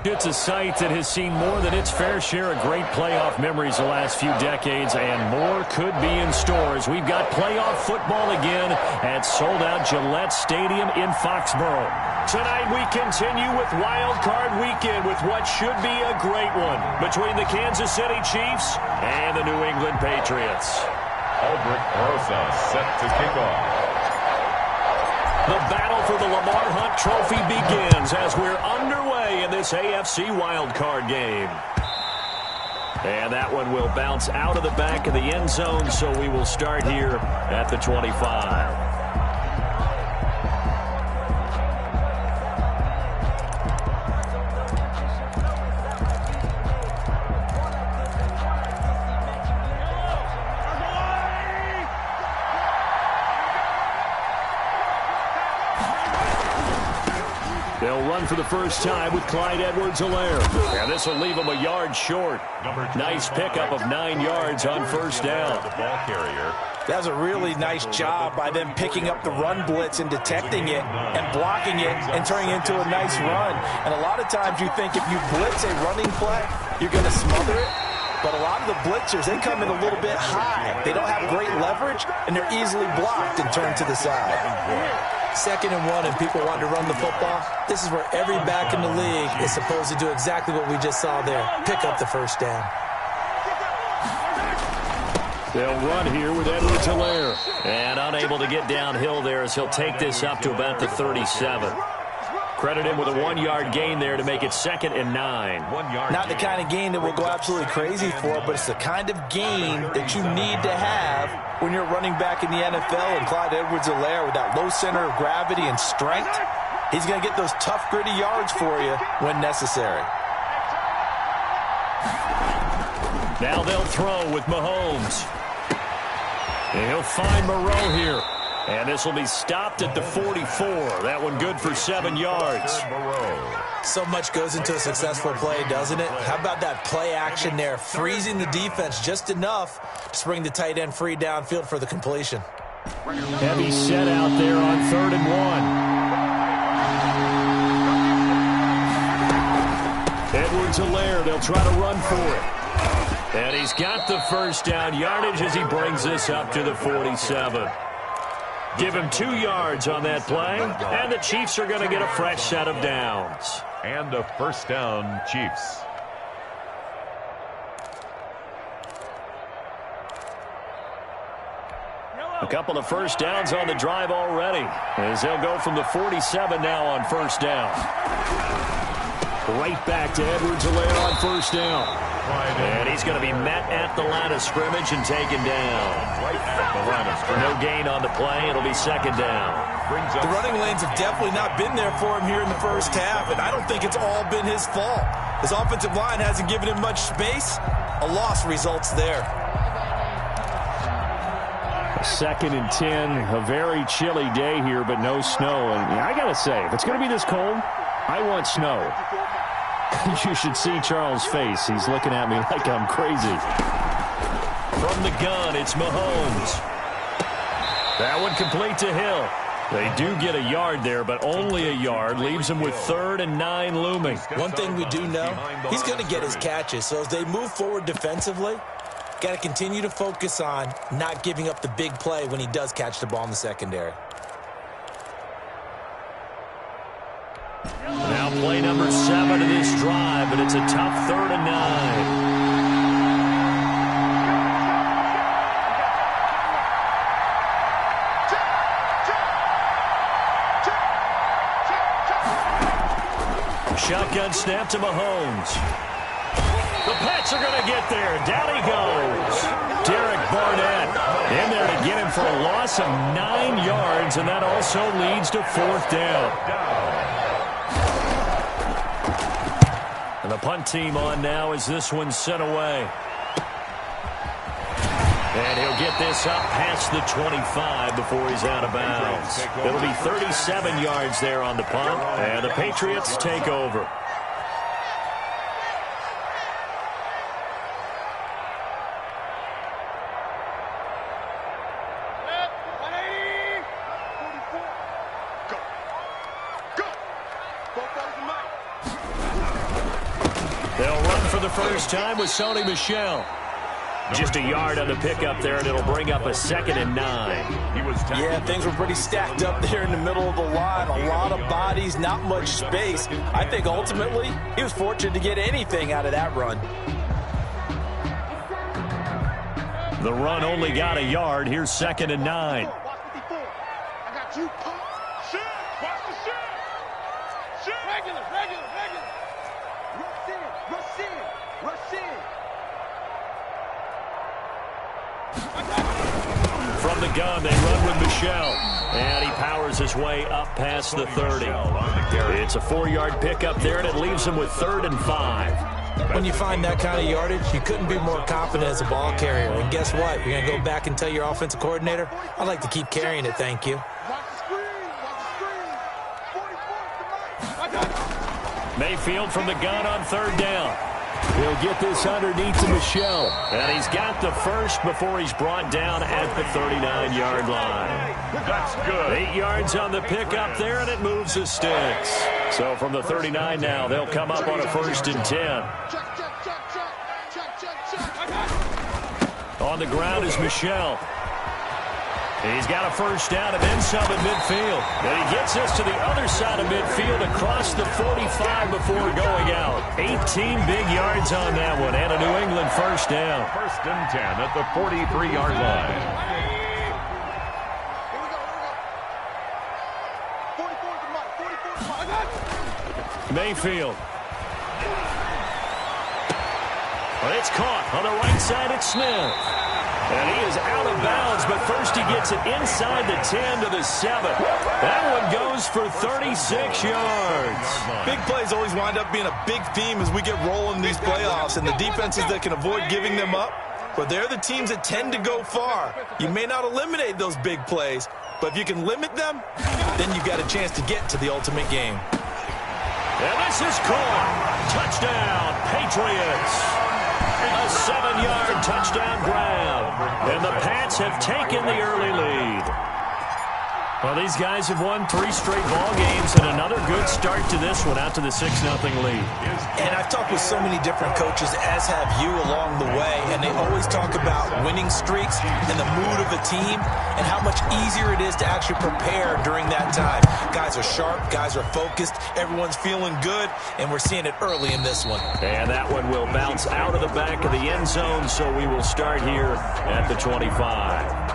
It's a site that has seen more than its fair share of great playoff memories the last few decades, and more could be in store as we've got playoff football again at sold-out Gillette Stadium in Foxborough. Tonight we continue with Wildcard Weekend with what should be a great one between the Kansas City Chiefs and the New England Patriots. Albert Rosa set to kick off. The battle for the Lamar Hunt Trophy begins as we're underway in this AFC wildcard game. And that one will bounce out of the back of the end zone, so we will start here at the 25. They'll run for the first time with Clyde Edwards-Helaire. And this will leave him a yard short. Nice pickup of 9 yards on first down. The ball carrier. That was a really nice job by them picking up the run blitz and detecting it and blocking it and turning it into a nice run. And a lot of times you think if you blitz a running play, you're going to smother it. But a lot of the blitzers, they come in a little bit high. They don't have great leverage, and they're easily blocked and turned to the side. 2nd and 1 and people want to run the football. This is where every back in the league is supposed to do exactly what we just saw there. Pick up the first down. They'll run here with Edwards-Helaire. And unable to get downhill there as he'll take this up to about the 37. Credit him with a 1-yard gain there to make it 2nd and 9. 1 yard. Not the kind of gain that we'll go absolutely crazy for, but it's the kind of gain that you need to have when you're running back in the NFL. And Clyde Edwards-Helaire, with that low center of gravity and strength, he's going to get those tough, gritty yards for you when necessary. Now they'll throw with Mahomes. And he'll find Moreau here. And this will be stopped at the 44. That one good for 7 yards. So much goes into a successful play, doesn't it? How about that play action there, freezing the defense just enough to bring the tight end free downfield for the completion. Heavy set out there on 3rd and 1. Edwards-Helaire, they'll try to run for it. And he's got the first down yardage as he brings this up to the 47. Give him 2 yards on that play, and the Chiefs are going to get a fresh set of downs. And a first down, Chiefs. A couple of first downs on the drive already, as they'll go from the 47 now on first down. Right back to Edwards-Helaire on first down. And he's going to be met at the line of scrimmage and taken down. Right at the line of scrimmage. No gain on the play. It'll be 2nd down. The running lanes have definitely not been there for him here in the first half, and I don't think it's all been his fault. His offensive line hasn't given him much space. A loss results there. 2nd and 10. A very chilly day here, but no snow. And I got to say, if it's going to be this cold, I want snow. You should see Charles' face. He's looking at me like I'm crazy. From the gun, it's Mahomes. That one complete to Hill. They do get a yard there, but only a yard. Leaves him with 3rd and 9 looming. One thing we do know, he's going to get his catches. So as they move forward defensively, got to continue to focus on not giving up the big play when he does catch the ball in the secondary. Now play number 7 of this drive, but it's a tough 3rd and 9. Shotgun snap to Mahomes. The Pats are going to get there. Down he goes. Derek Barnett in there to get him for a loss of 9 yards, and that also leads to 4th down. And the punt team on now as this one's sent away. And he'll get this up past the 25 before he's out of bounds. It'll be 37 yards there on the punt, and the Patriots take over. They'll run for the first time with Sony Michel. Just a yard on the pickup there, and it'll bring up a 2nd and 9. Yeah, things were pretty stacked up there in the middle of the line. A lot of bodies, not much space. I think ultimately he was fortunate to get anything out of that run. The run only got a yard. Here's 2nd and 9. I got you. Shit. Watch the shit. Shit. Regular. Rush in. From the gun, they run with Michel. And he powers his way up past the 30. It's a 4-yard pickup there, and it leaves him with 3rd and 5. When you find that kind of yardage, you couldn't be more confident as a ball carrier. And guess what? You're going to go back and tell your offensive coordinator, I'd like to keep carrying it, thank you. Mayfield from the gun on 3rd down. He'll get this underneath to Michel. And he's got the first before he's brought down at the 39-yard line. That's good. 8 yards on the pickup there, and it moves the sticks. So from the 39 now, they'll come up on a 1st and 10. On the ground is Michel. He's got a first down and then some at midfield. And he gets us to the other side of midfield across the 45 before going out. 18 big yards on that one and a New England first down. 1st and 10 at the 43-yard line. Mayfield. Well, it's caught on the right side at Smith. And he is out of bounds, but first he gets it inside the 10 to the 7. That one goes for 36 yards. Big plays always wind up being a big theme as we get rolling these playoffs, and the defenses that can avoid giving them up, but they're the teams that tend to go far. You may not eliminate those big plays, but if you can limit them, then you've got a chance to get to the ultimate game. And this is caught. Touchdown, Patriots. A 7-yard touchdown grab. And the Pats have taken the early lead. Well, these guys have won 3 straight ball games and another good start to this one out to the 6-0 lead. And I've talked with so many different coaches, as have you along the way, and they always talk about winning streaks and the mood of a team and how much easier it is to actually prepare during that time. Guys are sharp, guys are focused, everyone's feeling good, and we're seeing it early in this one. And that one will bounce out of the back of the end zone, so we will start here at the 25.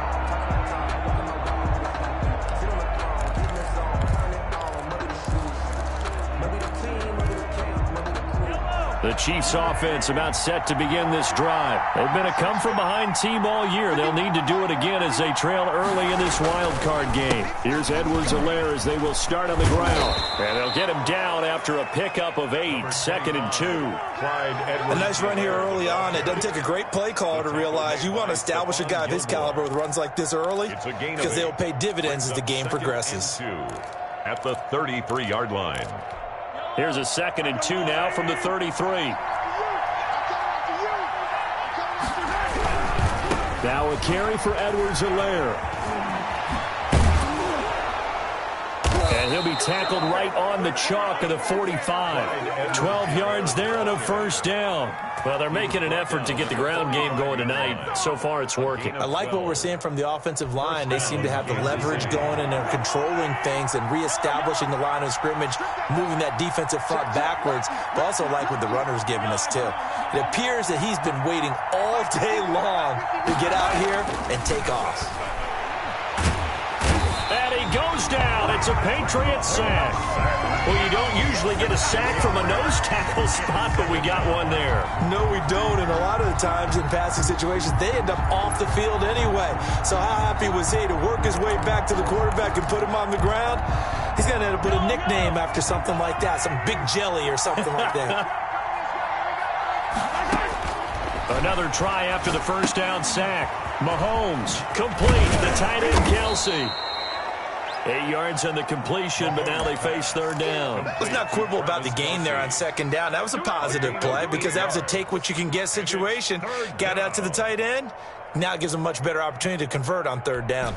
The Chiefs offense about set to begin this drive. They've been a come-from-behind team all year. They'll need to do it again as they trail early in this wild card game. Here's Edwards-Helaire as they will start on the ground. And they'll get him down after a pickup of 8, 2nd and 2. A nice run here early on. It doesn't take a great play caller to realize you want to establish a guy of his caliber with runs like this early because they'll pay dividends as the game progresses. At the 33-yard line. Here's a 2nd and 2 now from the 33. Now a carry for Edwards-Helaire. And he'll be tackled right on the chalk of the 45. 12 yards there and a first down. Well, they're making an effort to get the ground game going tonight. So far, it's working. I like what we're seeing from the offensive line. They seem to have the leverage going, and they're controlling things and reestablishing the line of scrimmage, moving that defensive front backwards. But also like what the runner's giving us, too. It appears that he's been waiting all day long to get out here and take off. And he goes down. It's a Patriots sack. Well, you don't usually get a sack from a nose tackle spot, but we got one there. No, we don't, and a lot of the times in passing situations, they end up off the field anyway. So how happy was he to work his way back to the quarterback and put him on the ground? He's going to end up with a nickname after something like that, some Big Jelly or something like that. Another try after the first down sack. Mahomes, complete, the tight end Kelsey. 8 yards on the completion, but now they face 3rd down. Let's not quibble about the gain there on 2nd down. That was a positive play because that was a take-what-you-can-get situation. Got out to the tight end. Now it gives them a much better opportunity to convert on 3rd down.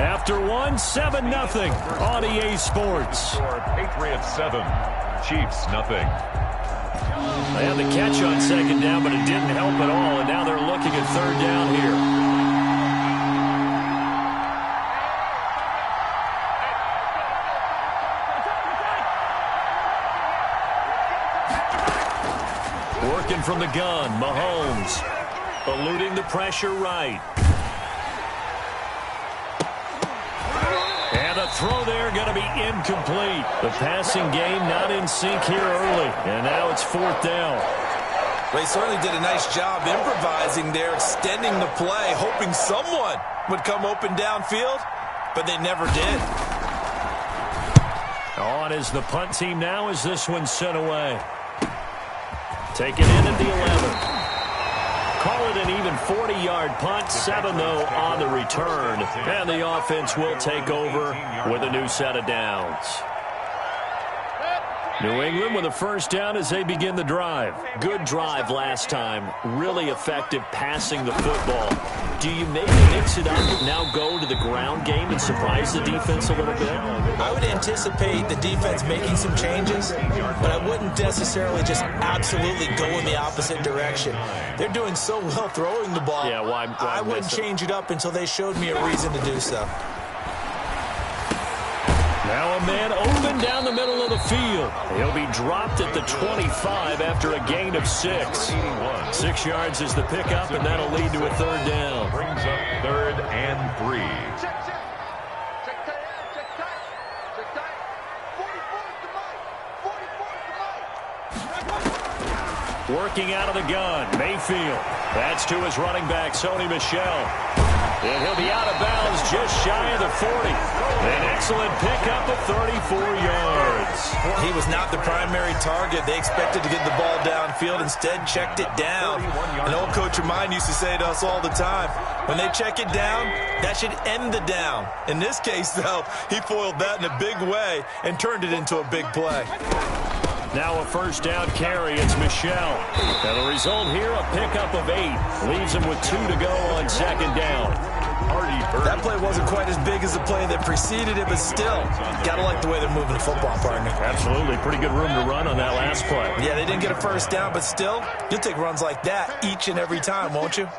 After one, 7-0 on EA Sports. Patriots 7, Chiefs nothing. They had the catch on second down, but it didn't help at all, and now they're looking at third down here. Working from the gun, Mahomes. Eluding the pressure right. And the throw there going to be incomplete. The passing game not in sync here early. And now it's fourth down. Well, he certainly did a nice job improvising there, extending the play, hoping someone would come open downfield, but they never did. On is the punt team now as this one's sent away. Taken in at the 11. Call it an even 40-yard punt. 7, though, on the return. And the offense will take over with a new set of downs. New England with a first down as they begin the drive. Good drive last time. Really effective passing the football. Do you maybe mix it up and now go to the ground game and surprise the defense a little bit? I would anticipate the defense making some changes, but I wouldn't necessarily just absolutely go in the opposite direction. They're doing so well throwing the ball. Yeah, why I wouldn't change it up until they showed me a reason to do so. Now a man open down the middle of the field. He'll be dropped at the 25 after a gain of 6. 6 yards is the pickup, and that'll lead to a third down. Brings up 3rd and 3. Working out of the gun, Mayfield. That's to his running back, Sony Michel. And he'll be out of bounds just shy of the 40. An excellent pickup of 34 yards. He was not the primary target. They expected to get the ball downfield, instead checked it down. An old coach of mine used to say to us all the time, when they check it down, that should end the down. In this case, though, he foiled that in a big way and turned it into a big play. Now a first down carry. It's Michel. And the result here, a pickup of 8. Leaves him with 2 to go on second down. That play wasn't quite as big as the play that preceded it, but still, got to like the way they're moving the football, partner. Absolutely. Pretty good room to run on that last play. Yeah, they didn't get a first down, but still, you'll take runs like that each and every time, won't you?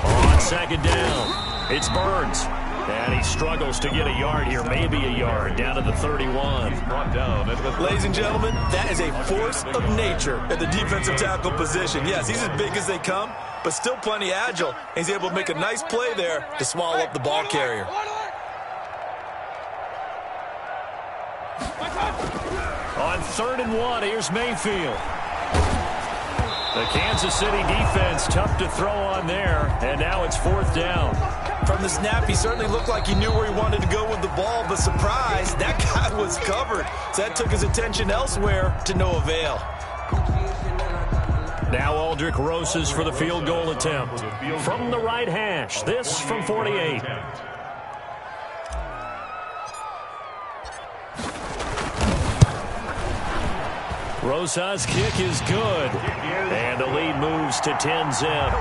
On second down, it's Burns. And he struggles to get a yard here, maybe a yard, down to the 31. Ladies and gentlemen, that is a force of nature at the defensive tackle position. Yes, he's as big as they come, but still plenty agile. He's able to make a nice play there to swallow up the ball carrier. On 3rd and 1, here's Mayfield. The Kansas City defense tough to throw on there, and now it's 4th down. From the snap, he certainly looked like he knew where he wanted to go with the ball, but surprise, that guy was covered. So that took his attention elsewhere to no avail. Now Aldrick Roses for the field goal attempt. From the right hash, this from 48. Rosas' kick is good. And the lead moves to 10-zip.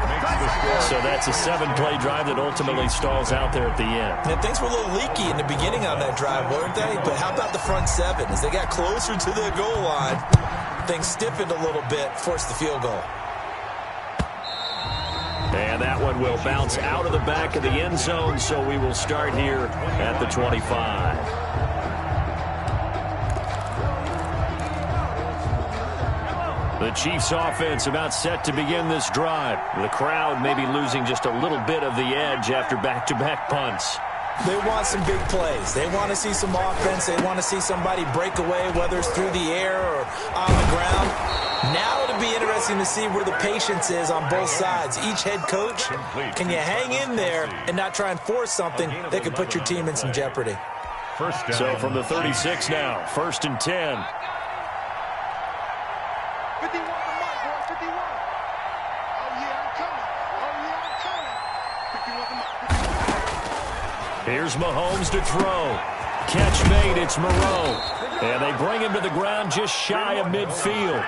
So that's a 7-play drive that ultimately stalls out there at the end. And things were a little leaky in the beginning on that drive, weren't they? But how about the front 7? As they got closer to the goal line, things stiffened a little bit, forced the field goal. And that one will bounce out of the back of the end zone, so we will start here at the 25. The Chiefs offense about set to begin this drive. The crowd may be losing just a little bit of the edge after back-to-back punts. They want some big plays. They want to see some offense. They want to see somebody break away, whether it's through the air or on the ground. Now it'll be interesting to see where the patience is on both sides. Each head coach, can you hang in there and not try and force something that could put your team in some jeopardy? So from the 36 now, 1st and 10. 51 to Mike, boy, 51. Oh, yeah, I'm coming. Oh, yeah, I'm coming. 51 to Mike. Here's Mahomes to throw. Catch made, it's Moreau. And they bring him to the ground just shy of midfield.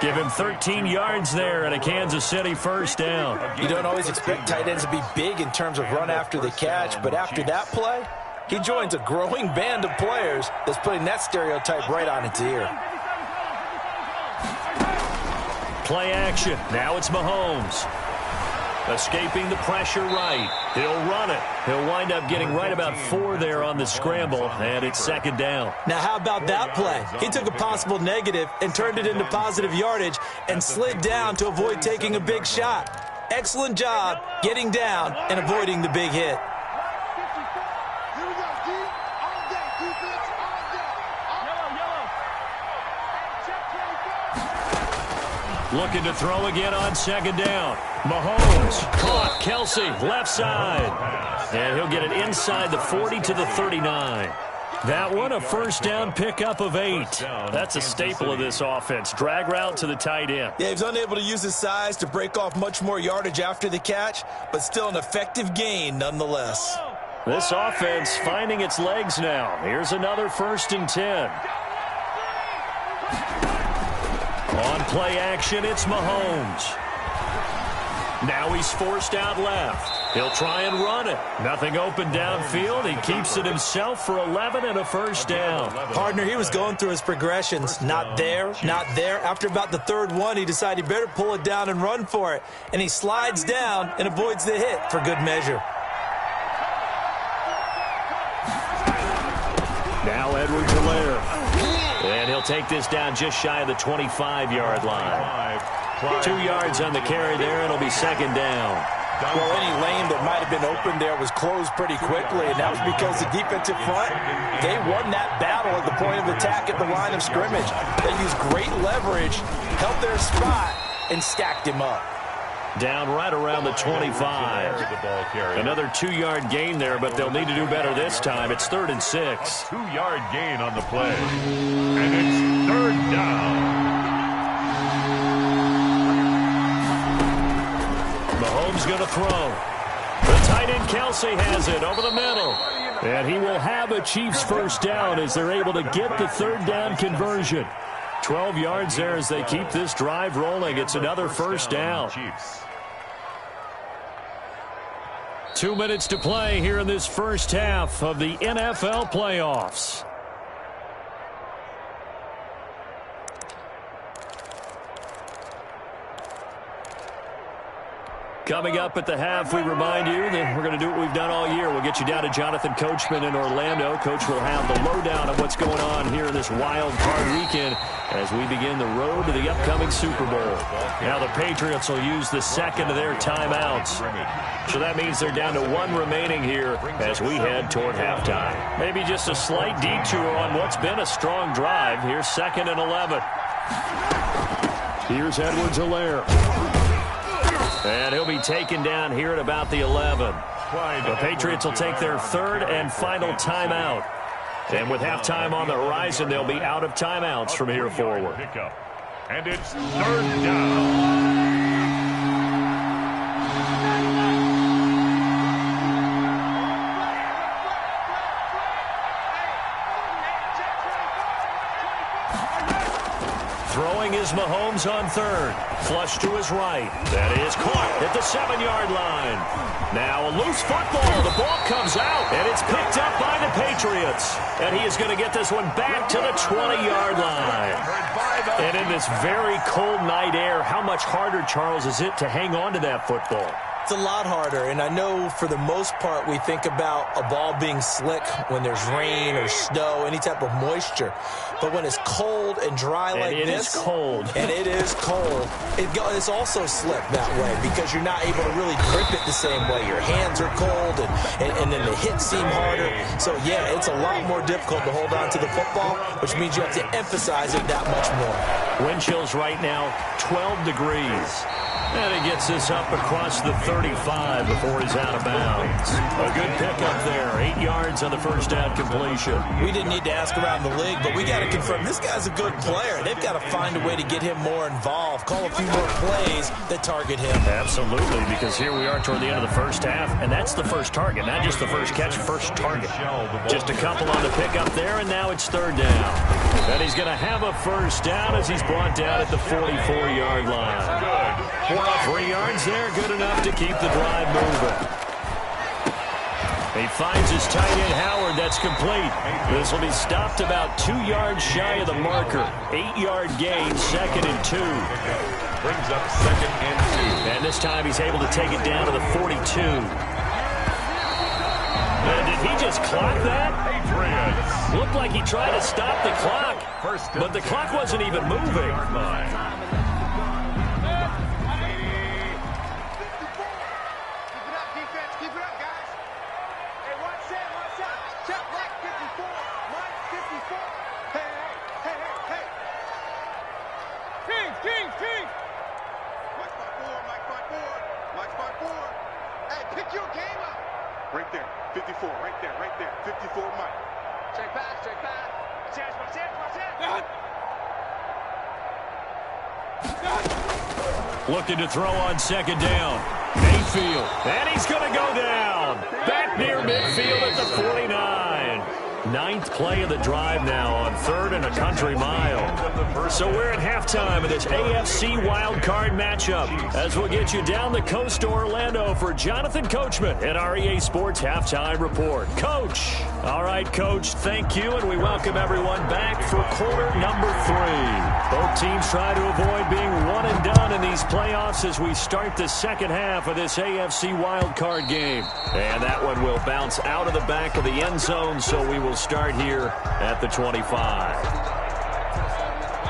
Give him 13 yards there and a Kansas City first down. You don't always expect tight ends to be big in terms of run after the catch, but after that play, he joins a growing band of players that's putting that stereotype right on its ear. Play action. Now it's Mahomes. Escaping the pressure right. He'll run it. He'll wind up getting right about 4 there on the scramble, and it's second down. Now, how about that play? He took a possible negative and turned it into positive yardage and slid down to avoid taking a big shot. Excellent job getting down and avoiding the big hit. Here we go, D. All day. Defense, all day. Yellow. Check 24. Looking to throw again on second down. Mahomes caught. Kelsey left side. And he'll get it inside the 40 to the 39. That one a first down pickup of 8. That's a staple of this offense. Drag route to the tight end. Yeah, he was unable to use his size to break off much more yardage after the catch, but still an effective gain nonetheless. This offense finding its legs now. Here's another 1st and 10. On play action, it's Mahomes. Now he's forced out left. He'll try and run it. Nothing open downfield. He keeps it himself for 11 and a first down. Partner, he was going through his progressions. Not there, not there. After about the 3rd one, he decided he better pull it down and run for it. And he slides down and avoids the hit for good measure. Now Edwards-Helaire. And he'll take this down just shy of the 25-yard line. 2 yards on the carry there, and it'll be second down. Well, any lane that might have been open there was closed pretty quickly, and that was because the defensive front, they won that battle at the point of attack at the line of scrimmage. They used great leverage, held their spot, and stacked him up. Down right around the 25. Another 2-yard gain there, but they'll need to do better this time. It's 3rd and 6. 2-yard gain on the play. And it's 3rd down. Mahomes going to throw. The tight end Kelsey has it over the middle. And he will have a Chiefs first down as they're able to get the 3rd down conversion. 12 yards there as they keep this drive rolling. It's another first down. 2 minutes to play here in this first half of the NFL playoffs. Coming up at the half, we remind you that we're going to do what we've done all year. We'll get you down to Jonathan Coachman in Orlando. Coach will have the lowdown of what's going on here in this wild card weekend as we begin the road to the upcoming Super Bowl. Now the Patriots will use the second of their timeouts. So that means they're down to 1 remaining here as we head toward halftime. Maybe just a slight detour on what's been a strong drive. Here's 2nd and 11. Here's Edwards-Helaire. And he'll be taken down here at about the 11. The Patriots will take their 3rd and final timeout. And with halftime on the horizon, they'll be out of timeouts from here forward. And it's 3rd down. Throwing is Mahomes on 3rd. Flush to his right. That is caught at the 7-yard line. Now a loose football. The ball comes out, and it's picked up by the Patriots. And he is going to get this one back to the 20-yard line. And in this very cold night air, how much harder, Charles, is it to hang on to that football? It's a lot harder, and I know for the most part we think about a ball being slick when there's rain or snow, any type of moisture. But when it's cold and dry like this, it is cold. And it is cold, it's also slick that way because you're not able to really grip it the same way. Your hands are cold, and then the hits seem harder. So, yeah, it's a lot more difficult to hold on to the football, which means you have to emphasize it that much more. Wind chills right now, 12 degrees. And he gets this up across the 30. 35 before he's out of bounds. A good pickup there. 8 yards on the first down completion. We didn't need to ask around the league, but we got to confirm this guy's a good player. They've got to find a way to get him more involved, call a few more plays that target him. Absolutely, because here we are toward the end of the first half, and that's the first target, not just the first catch, first target. Just a couple on the pickup there, and now it's third down. And he's going to have a first down as he's brought down at the 44-yard line. 3 yards there, good enough to keep the drive moving. He finds his tight end, Howard. That's complete. This will be stopped about 2 yards shy of the marker. 8-yard gain, 2nd and 2. Brings up 2nd and 2. And this time he's able to take it down to the 42. And did he just clock that? Patriots. Looked like he tried to stop the clock, but the clock wasn't even moving. Right there, 54, right there, 54, Mike. Check pass. Looking to throw on 2nd down. Mayfield, and he's going to go down. Back near midfield at the 49. 9th play of the drive now on 3rd and a country mile. So we're at halftime of this AFC Wildcard matchup as we'll get you down the coast to Orlando for Jonathan Coachman at our EA Sports Halftime Report. Coach. All right, Coach, thank you, and we welcome everyone back for quarter number 3. Both teams try to avoid being one and done in these playoffs as we start the second half of this AFC Wildcard game. And that one will bounce out of the back of the end zone, so we will start here at the 25.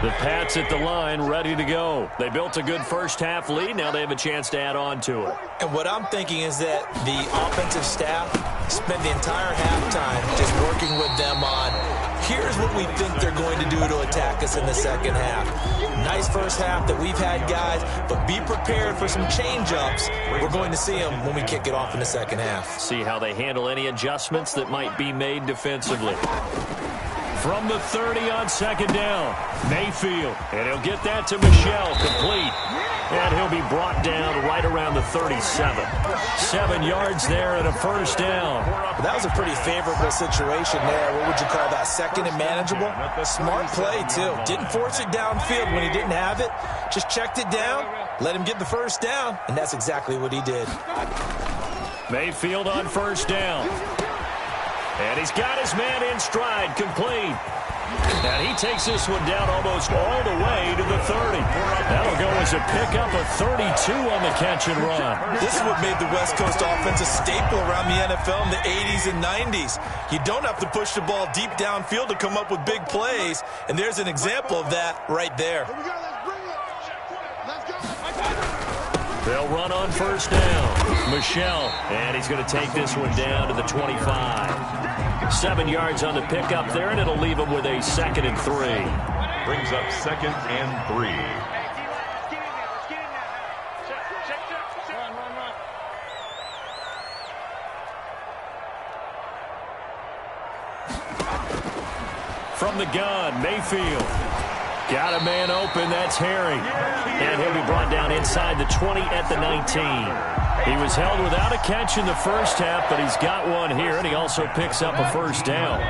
The Pats at the line, ready to go. They built a good first half lead. Now they have a chance to add on to it. And what I'm thinking is that the offensive staff spend the entire halftime just working with them on, here's what we think they're going to do to attack us in the second half. Nice first half that we've had, guys, but be prepared for some change-ups. We're going to see them when we kick it off in the second half. See how they handle any adjustments that might be made defensively. From the 30 on 2nd down, Mayfield, and he'll get that to Michelle, complete. And he'll be brought down right around the 37. 7 yards there and a first down. That was a pretty favorable situation there. What would you call that? 2nd and manageable? Smart play, too. Didn't force it downfield when he didn't have it. Just checked it down, let him get the first down, and that's exactly what he did. Mayfield on first down. And he's got his man in stride, complete. And he takes this one down almost all the way to the 30. That'll go as a pickup of 32 on the catch and run. This is what made the West Coast offense a staple around the NFL in the 80s and 90s. You don't have to push the ball deep downfield to come up with big plays, and there's an example of that right there. They'll run on first down. Michelle, and he's going to take this one down to the 25. 7 yards on the pickup there, and it'll leave him with a 2nd and 3. Brings up 2nd and 3. From the gun, Mayfield. Got a man open, that's Harry. And he'll be brought down inside the 20 at the 19. He was held without a catch in the first half, but he's got one here, and he also picks up a first down.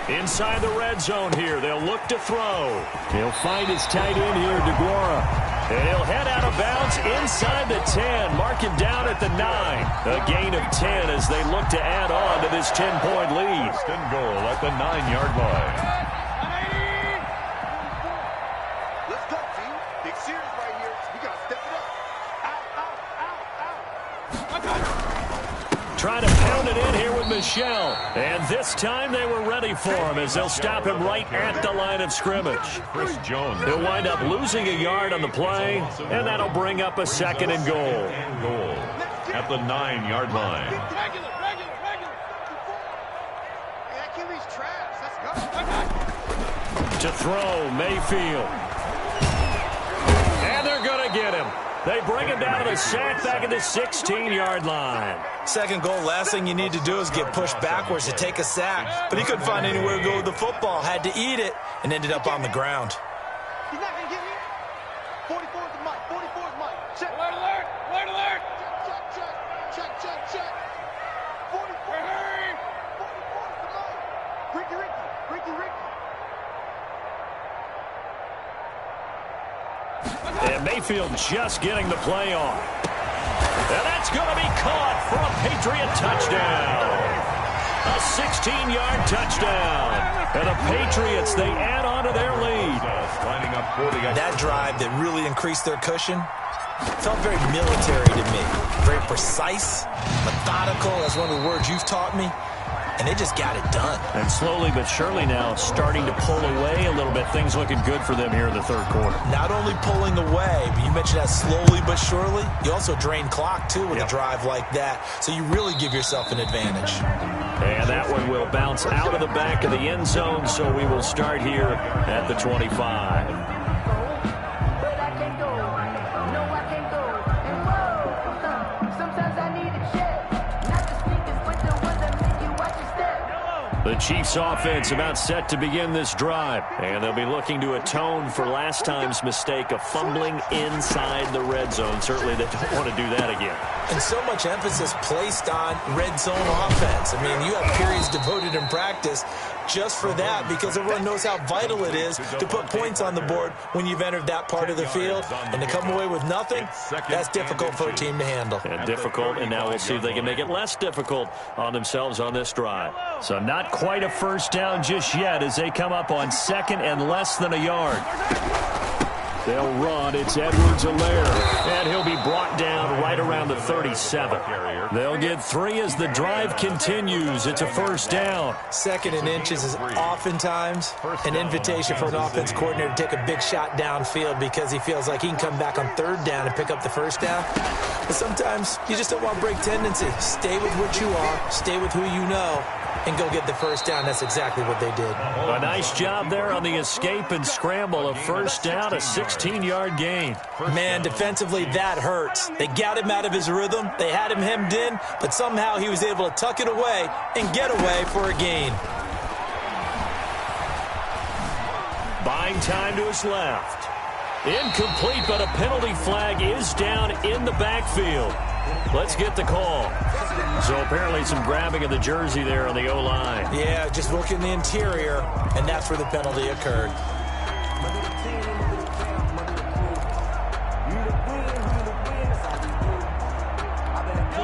Inside the red zone here, they'll look to throw. He'll find his tight end here, DeGuara. And he'll head out of bounds inside the 10. Mark him down at the 9. A gain of 10 as they look to add on to this 10-point lead. First and goal at the 9-yard line. Let's go, team. Big series right here. We got to step it up. Trying to pound it in here with Michelle. And this time they were ready for him as they'll stop him right at the line of scrimmage. Chris Jones. He'll wind up losing a yard on the play, and that'll bring up a 2nd and goal. At the 9-yard line. Regular. Hey, that QB's trash. Let's go. To throw, Mayfield. And they're going to get him. They bring him down to the sack back at the 16-yard line. Second goal, last thing you need to do is get pushed backwards to take a sack. But he couldn't find anywhere to go with the football, had to eat it, and ended up on the ground. He's not going to get me. 44 is the mic. 44 is mic. Check. Alert, alert, alert, alert. Check, check, check, check, check. 44. 44 is the mic. Ricky, Ricky, Ricky, Ricky. And Mayfield just getting the play on. And that's going to be caught for a Patriot touchdown. A 16-yard touchdown. And the Patriots, they add on to their lead. That drive that really increased their cushion felt very military to me. Very precise, methodical. That's one of the words you've taught me. And they just got it done. And slowly but surely now starting to pull away a little bit. Things looking good for them here in the third quarter. Not only pulling away, but you mentioned that slowly but surely. You also drain clock, too, with a drive like that. So you really give yourself an advantage. And that one will bounce out of the back of the end zone, so we will start here at the 25. The Chiefs offense about set to begin this drive. And they'll be looking to atone for last time's mistake of fumbling inside the red zone. Certainly they don't want to do that again. And so much emphasis placed on red zone offense. I mean, you have periods devoted in practice just for that because everyone knows how vital it is to put points on the board when you've entered that part of the field. And to come away with nothing, that's difficult for a team to handle. And difficult, and now we'll see if they can make it less difficult on themselves on this drive. So not quite a first down just yet as they come up on second and less than a yard. They'll run. It's Edwards-Helaire, and he'll be brought down right around the 37. They'll get 3 as the drive continues. It's a first down. Second and inches is oftentimes an invitation for an offense coordinator to take a big shot downfield because he feels like he can come back on third down and pick up the first down. But sometimes you just don't want to break tendency. Stay with what you are. Stay with who you know. And go get the first down. That's exactly what they did. A nice job there on the escape and scramble. A first down, a 16-yard gain. Man, defensively, that hurts. They got him out of his rhythm. They had him hemmed in, but somehow he was able to tuck it away and get away for a gain. Buying time to his left. Incomplete, but a penalty flag is down in the backfield. Let's get the call. So apparently some grabbing of the jersey there on the O-line. Yeah, just look in the interior, and that's where the penalty occurred.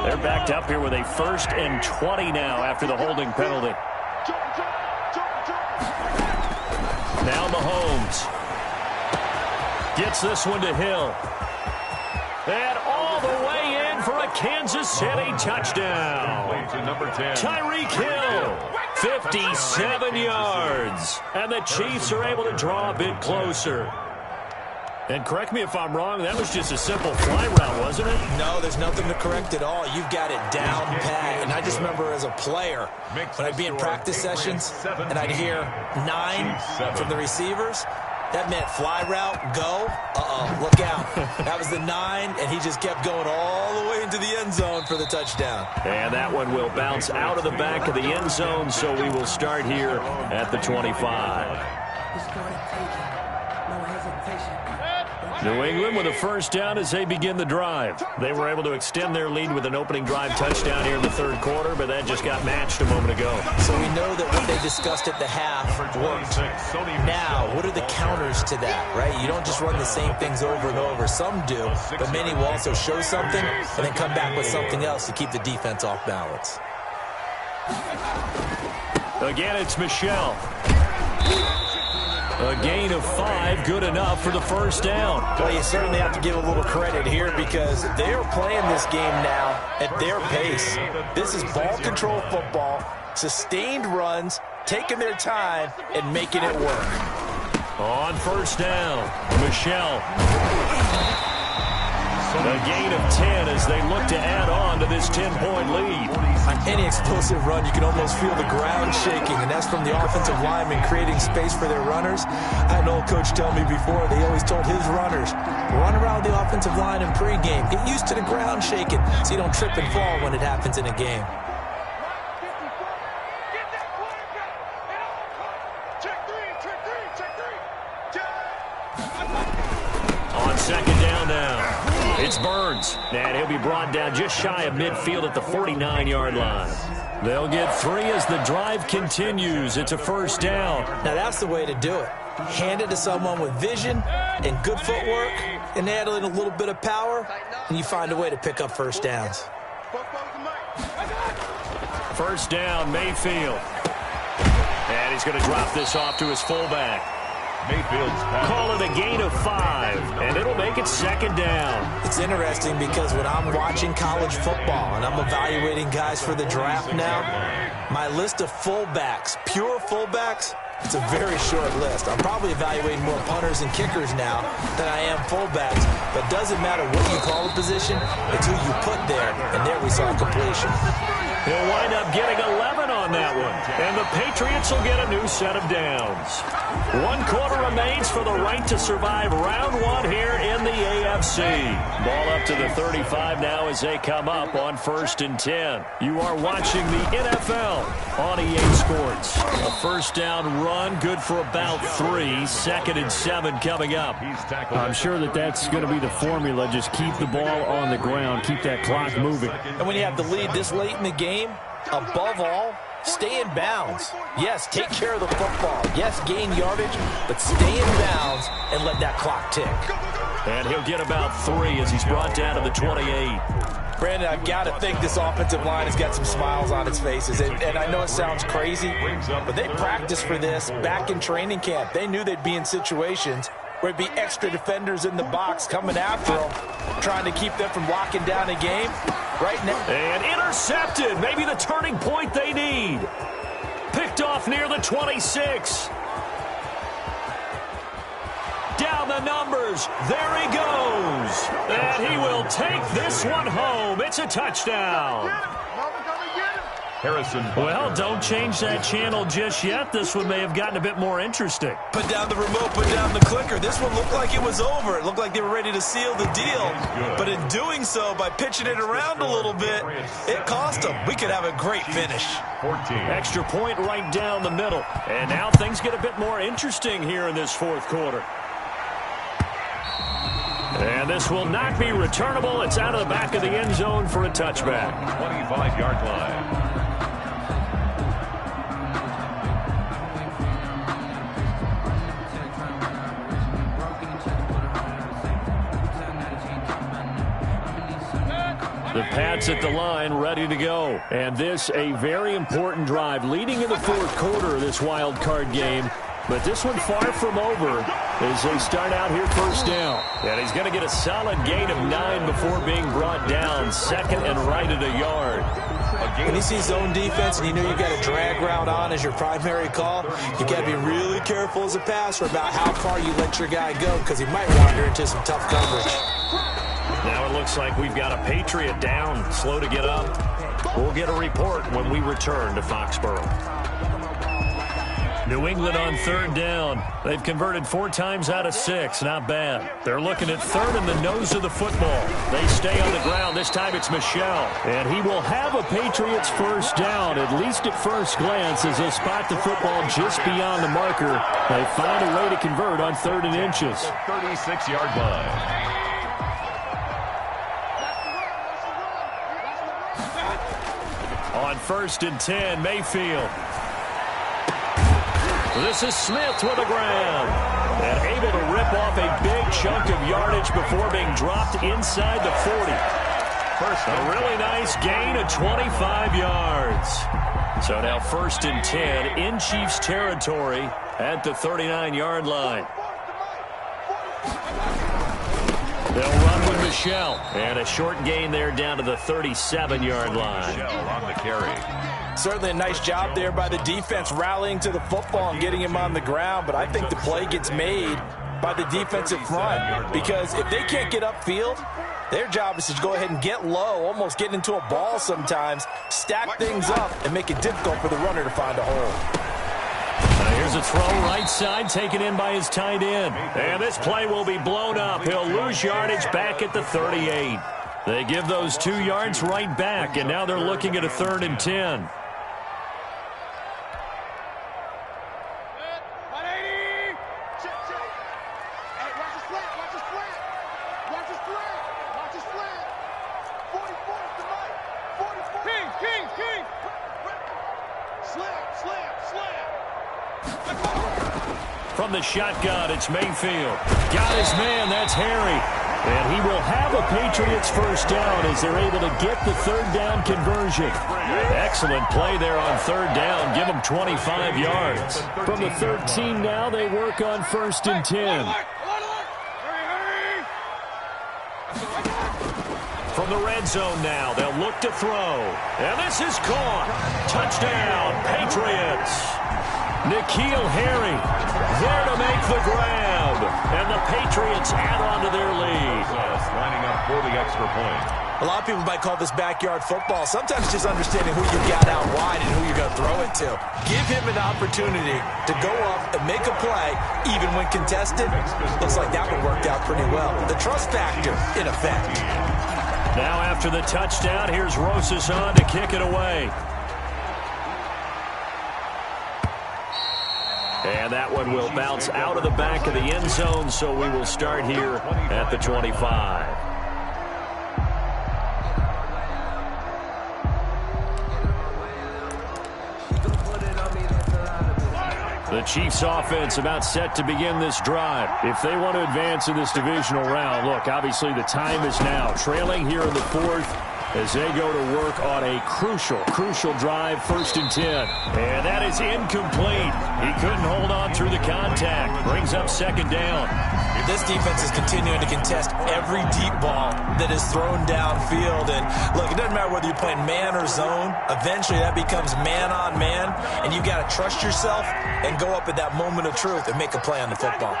They're backed up here with a 1st and 20 now after the holding penalty. Now Mahomes gets this one to Hill. And all the way in for a Kansas City touchdown. Tyreek Hill, 57 yards. And the Chiefs are able to draw a bit closer. And correct me if I'm wrong, that was just a simple fly route, wasn't it? No, there's nothing to correct at all. You've got it down pat. And I just remember as a player, when I'd be in practice sessions, and I'd hear 9 from the receivers, that meant fly route, go, look out. That was the 9, and he just kept going all the way into the end zone for the touchdown. And that one will bounce out of the back of the end zone, so we will start here at the 25. New England with a first down as they begin the drive. They were able to extend their lead with an opening drive touchdown here in the third quarter, but that just got matched a moment ago. So we know that what they discussed at the half worked. Now, what are the counters to that, right? You don't just run the same things over and over. Some do, but many will also show something and then come back with something else to keep the defense off balance. Again, it's Michel. A gain of 5, good enough for the first down. Well, you certainly have to give a little credit here because they are playing this game now at their pace. This is ball control football, sustained runs, taking their time, and making it work. On first down, Michel. A gain of 10 as they look to add on to this this 10-point lead. On any explosive run, you can almost feel the ground shaking, and that's from the offensive linemen creating space for their runners. I had an old coach tell me before, they always told his runners, run around the offensive line in pregame. Get used to the ground shaking so you don't trip and fall when it happens in a game. On second down now, it's Burns, and he'll be brought down just shy of midfield at the 49-yard line. They'll get 3 as the drive continues. It's a first down. Now that's the way to do it. Hand it to someone with vision and good footwork and add in a little bit of power, and you find a way to pick up first downs. First down, Mayfield. And he's going to drop this off to his fullback. Mayfield's pass. Call it a gain of 5, and it'll make it second down. It's interesting because when I'm watching college football and I'm evaluating guys for the draft now, my list of fullbacks, pure fullbacks, it's a very short list. I'm probably evaluating more punters and kickers now than I am fullbacks, but it doesn't matter what you call the position, it's who you put there, and there we saw completion. He'll wind up getting 11 on that one, and the Patriots will get a new set of downs. 1 quarter remains for the right to survive round 1 here in the AFC. Ball up to the 35 now as they come up on 1st and 10. You are watching the NFL on EA Sports. A first down run, good for about 3. 2nd and 7 coming up. I'm sure that's going to be the formula. Just keep the ball on the ground, keep that clock moving. And when you have the lead this late in the game, above all, stay in bounds. Yes, take care of the football. Yes, gain yardage, but stay in bounds and let that clock tick. And he'll get about 3 as he's brought down to the 28. Brandon, I've got to think this offensive line has got some smiles on its faces. And I know it sounds crazy, but they practiced for this back in training camp. They knew they'd be in situations where it'd be extra defenders in the box coming after them, trying to keep them from locking down a game. Right now. And intercepted. Maybe the turning point they need. Picked off near the 26. Down the numbers. There he goes. And he will take this one home. It's a touchdown. Harrison. Well, don't change that channel just yet. This one may have gotten a bit more interesting. Put down the remote, put down the clicker. This one looked like it was over. It looked like they were ready to seal the deal. But in doing so, by pitching it around a little bit, it cost them. We could have a great finish. 14. Extra point right down the middle. And now things get a bit more interesting here in this 4th quarter. And this will not be returnable. It's out of the back of the end zone for a touchback. 25-yard line. The Pats at the line, ready to go. And this, a very important drive, leading in the 4th quarter of this wild card game. But this one far from over as they start out here first down. And he's going to get a solid gain of 9 before being brought down. 2nd and right at a yard. When you see zone defense and you know you've got a drag route on as your primary call, you got to be really careful as a passer about how far you let your guy go because he might wander into some tough coverage. Now it looks like we've got a Patriot down, slow to get up. We'll get a report when we return to Foxborough. New England on 3rd down. They've converted 4 times out of 6. Not bad. They're looking at 3rd in the nose of the football. They stay on the ground. This time it's Michel. And he will have a Patriots first down, at least at first glance, as they spot the football just beyond the marker. They find a way to convert on 3rd and inches. 36-yard line. On 1st and 10, Mayfield. This is Smith with the ground. And able to rip off a big chunk of yardage before being dropped inside the 40. First, a really nice gain of 25 yards. So now 1st and 10 in Chiefs territory at the 39-yard line. They'll run with Michel. And a short gain there down to the 37-yard line. Michel on the carry. Certainly a nice job there by the defense rallying to the football and getting him on the ground, but I think the play gets made by the defensive front because if they can't get upfield, Their job is to go ahead and get low, almost get into a ball sometimes, stack things up, and make it difficult for the runner to find a hole. Here's a throw right side, taken in by his tight end. And this play will be blown up. He'll lose yardage back at the 38. They give those 2 yards right back, and now they're looking at a 3rd and 10. From the shotgun, it's Mayfield. Got his man, that's Harry. And he will have a Patriots first down as they're able to get the 3rd down conversion. Excellent play there on 3rd down. Give them 25 yards. From the 13 now, they work on 1st and 10. From the red zone now, they'll look to throw. And this is caught. Touchdown, Patriots. N'Keal Harry there to make the grab. And the Patriots add on to their lead. Lining up for the extra point. A lot of people might call this backyard football. Sometimes just understanding who you got out wide and who you're going to throw it to. Give him an opportunity to go up and make a play, even when contested. Looks like that one worked out pretty well. The trust factor, in effect. Now after the touchdown, here's Rosas on to kick it away. And that one will bounce out of the back of the end zone, so we will start here at the 25. The Chiefs offense about set to begin this drive. If they want to advance in this divisional round, look, obviously the time is now. Trailing here in the 4th as they go to work on a crucial drive, 1st and 10. And that is incomplete. He couldn't hold on through the contact. Brings up 2nd down. This defense is continuing to contest every deep ball that is thrown downfield. And look, it doesn't matter whether you're playing man or zone. Eventually that becomes man on man. And you got to trust yourself and go up at that moment of truth and make a play on the football.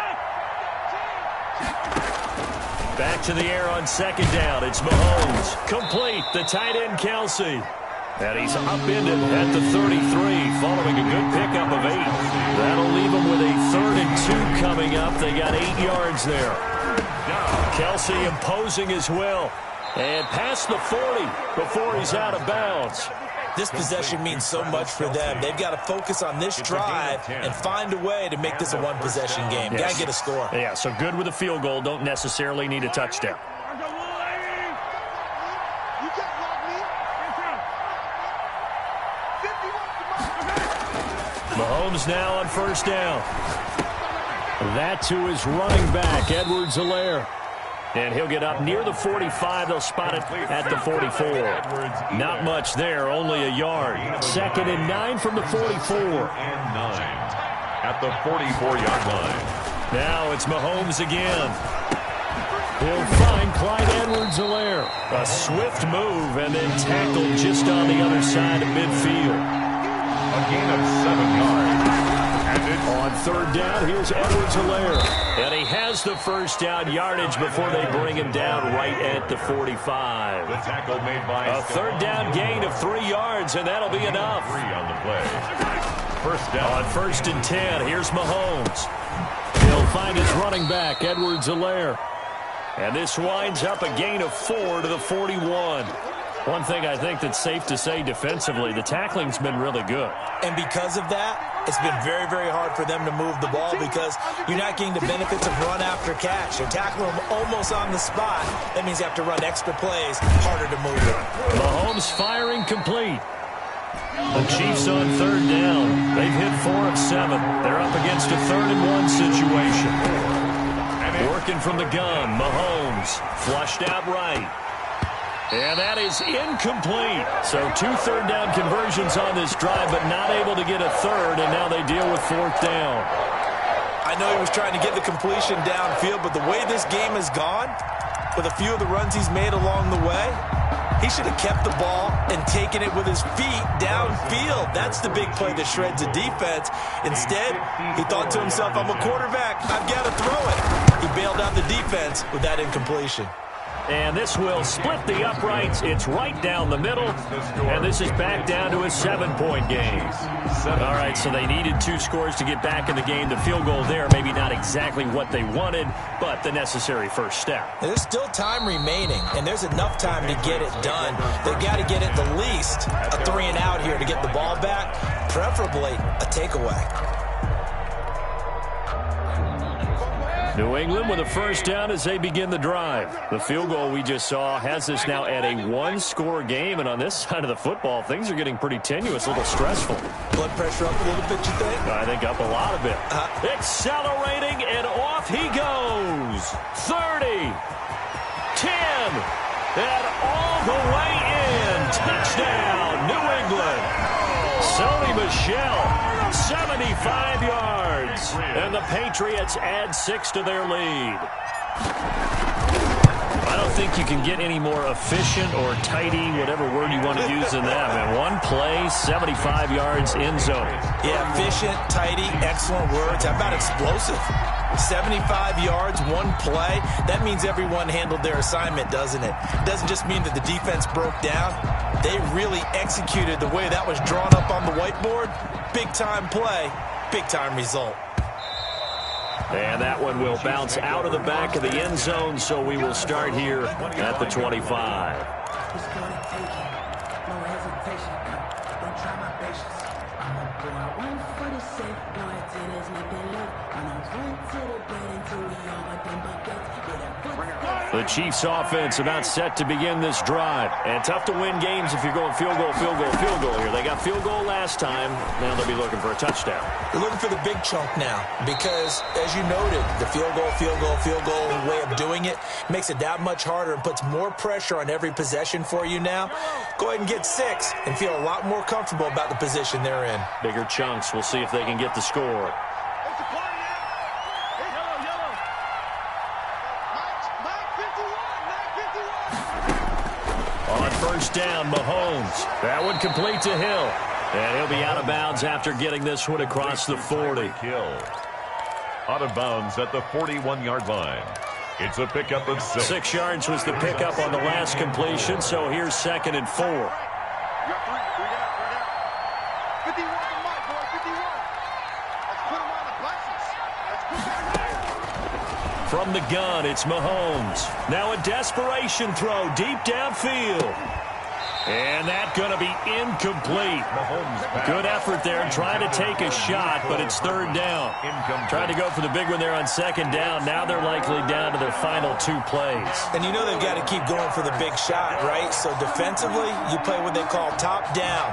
Back to the air on 2nd down. It's Mahomes. Complete. The tight end, Kelsey. And he's upended at the 33 following a good pickup of 8. That'll leave him with a 3rd and 2 coming up. They got 8 yards there. Kelsey imposing his will. And past the 40 before he's out of bounds. This possession means so much for them. They've got to focus on this drive and find a way to make this a one-possession game. Got to get a score. Yeah, so good with a field goal. Don't necessarily need a touchdown. Mahomes now on 1st down. That to his running back, Edwards-Helaire. And he'll get up near the 45. They'll spot it at the 44. Not much there, only a yard. 2nd and 9 from the 44. And 9 at the 44-yard line. Now it's Mahomes again. He'll find Clyde Edwards-Helaire. A swift move and then tackled just on the other side of midfield. A gain of 7 yards. On 3rd down, here's Edwards-Helaire. And he has the 1st down yardage before they bring him down right at the 45. The tackle made by a 3rd down gain of 3 yards, and that'll be enough. 3 on the play. 1st down. On 1st and 10, here's Mahomes. He'll find his running back, Edwards-Helaire. And this winds up a gain of 4 to the 41. One thing I think that's safe to say defensively, the tackling's been really good. And because of that, it's been very, very hard for them to move the ball because you're not getting the benefits of run after catch. You're tackling them almost on the spot. That means you have to run extra plays, harder to move it. Mahomes firing complete. The Chiefs on 3rd down. They've hit 4 of 7. They're up against a 3rd and 1 situation. Working from the gun, Mahomes flushed out right. And that is incomplete. So 2 3rd down conversions on this drive, but not able to get a 3rd, and now they deal with 4th down. I know he was trying to get the completion downfield, but the way this game has gone, with a few of the runs he's made along the way, he should have kept the ball and taken it with his feet downfield. That's the big play that shreds the defense. Instead, he thought to himself, I'm a quarterback. I've got to throw it. He bailed out the defense with that incompletion. And this will split the uprights. It's right down the middle. And this is back down to a 7-point game. All right, so they needed 2 scores to get back in the game. The field goal there, maybe not exactly what they wanted, but the necessary first step. There's still time remaining, and there's enough time to get it done. They've got to get at the least a 3-and-out here to get the ball back, preferably a takeaway. New England with a first down as they begin the drive. The field goal we just saw has us now at a 1-score game, and on this side of the football, things are getting pretty tenuous, a little stressful. Blood pressure up a little bit, you think? I think up a lot of it. Accelerating, and off he goes. 30, 10, and all the way in. Touchdown, New England. Sony Michel. 75 yards, and the Patriots add 6 to their lead. I don't think you can get any more efficient or tidy, whatever word you want to use than that. And one play, 75 yards in zone. Yeah, efficient, tidy, excellent words. How about explosive? 75 yards, one play. That means everyone handled their assignment, doesn't it? It doesn't just mean that the defense broke down. They really executed the way that was drawn up on the whiteboard. Big-time play, big-time result. And that one will bounce out of the back of the end zone, so we will start here at the 25. The Chiefs offense about set to begin this drive. And tough to win games if you're going field goal, field goal, field goal here. They got field goal last time. Now they'll be looking for a touchdown. They're looking for the big chunk now because, as you noted, the field goal way of doing it makes it that much harder and puts more pressure on every possession for you now. Go ahead and get 6 and feel a lot more comfortable about the position they're in. Bigger chunks. We'll see if they can get the score. On first down, Mahomes. That one complete to Hill. And he'll be out of bounds after getting this one across the 40. Hill out of bounds at the 41-yard line. It's a pickup of 6. 6 yards was the pickup on the last completion, so here's 2nd and 4. From the gun, it's Mahomes. Now a desperation throw deep downfield. And that's going to be incomplete. Good effort there, trying to take a shot, but it's 3rd down. Trying to go for the big one there on 2nd down. Now they're likely down to their final 2 plays. And you know they've got to keep going for the big shot, right? So defensively, you play what they call top down.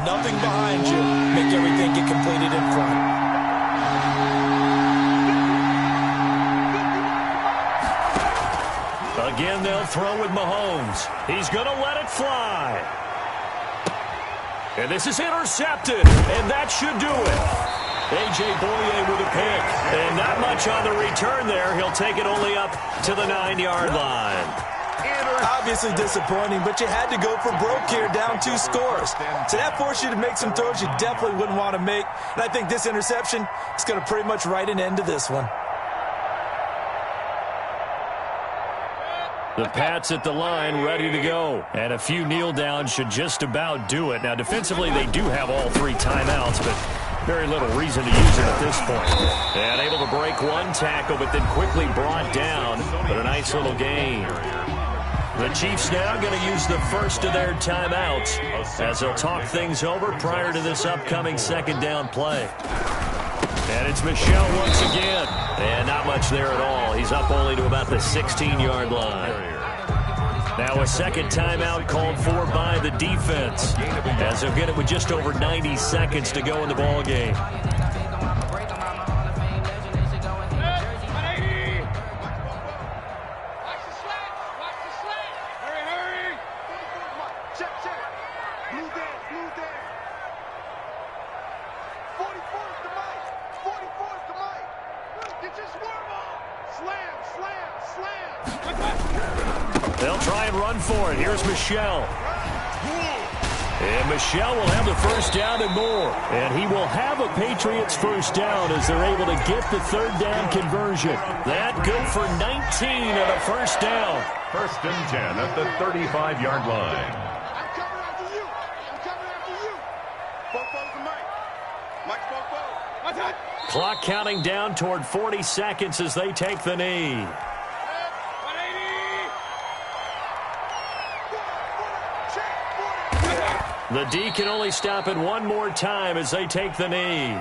Nothing behind you. Make everything get completed in front. Again, they'll throw with Mahomes. He's going to let it fly. And this is intercepted, and that should do it. A.J. Boye with a pick, and not much on the return there. He'll take it only up to the 9-yard line. Obviously disappointing, but you had to go for broke here, down 2 scores. So that forced you to make some throws you definitely wouldn't want to make. And I think this interception is going to pretty much write an end to this one. The Pats at the line, ready to go. And a few kneel downs should just about do it. Now, defensively, they do have all 3 timeouts, but very little reason to use it at this point. And able to break one tackle, but then quickly brought down. But a nice little gain. The Chiefs now going to use the first of their timeouts as they'll talk things over prior to this upcoming 2nd down play. And it's Michel once again. And not much there at all. He's up only to about the 16-yard line. Now a 2nd timeout called for by the defense, as they'll get it with just over 90 seconds to go in the ball game. They'll try and run for it. Here's Michel. And Michelle will have the first down and more. And he will have a Patriots first down as they're able to get the third down conversion. That good for 19 and a first down. First and 10 at the 35-yard line. I'm coming after you. I'm coming after you. Bofo's the Mike. Mike's Bofo. What's that? Clock counting down toward 40 seconds as they take the knee. The D can only stop it one more time as they take the knee.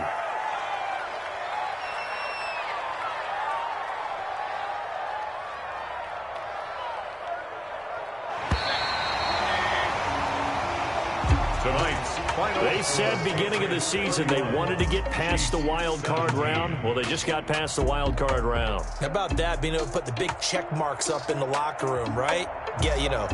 They said beginning of the season they wanted to get past the wild card round. Well, they just got past the wild card round. How about that, being able to put the big check marks up in the locker room, right? Yeah, you know,